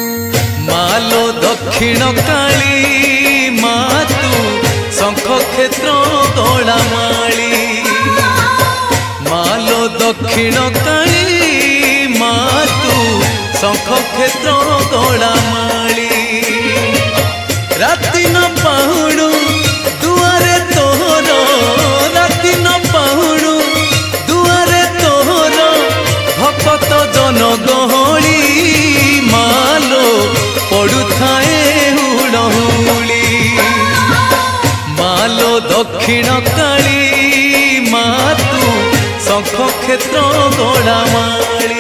मालो दक्षिण काली मातु शंख क्षेत्र गौड़ामाली मालो दक्षिण काली मातु शंख क्षेत्र गौड़ामाली राति न पाहुणु दुआरे तोहर राति न पाहुणु दुआरे तोहर भक्त जन गहली मालो पड़ुथाए हुड़हुली मालो दक्षिण काली मातु शंख क्षेत्र गौड़ामाली।